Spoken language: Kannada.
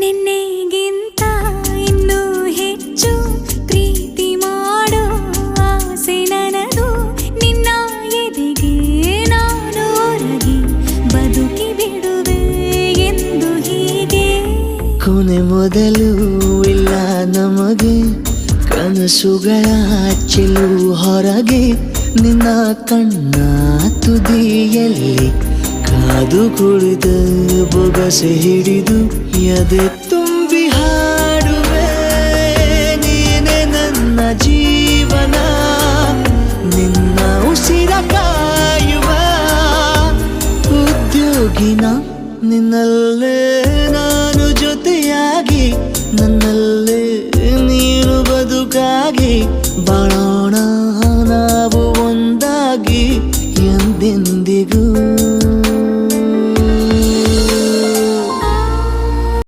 ನಿನ್ನೆಗಿಂತ ಇನ್ನೂ ಹೆಚ್ಚು ಪ್ರೀತಿ ಮಾಡೋ ಆಸೆ ನನದು. ನಿನ್ನ ಎದೆಗೆ ನಾನು ಒರಗಿ ಬದುಕಿ ಬಿಡುವೆ ಎಂದು ಹೀಗೆ. ಕೊನೆ ಮೊದಲು ಇಲ್ಲ ನಮಗೆ, ಕನಸುಗಳ ಚೆಲು ಹೊರಗೆ. ನಿನ್ನ ಕಣ್ಣ ತುದಿಯಲ್ಲಿ ಕಾದು ಕುಳಿತ ಬೊಗಸೆ ಹಿಡಿದು ಎದೆ ತುಂಬ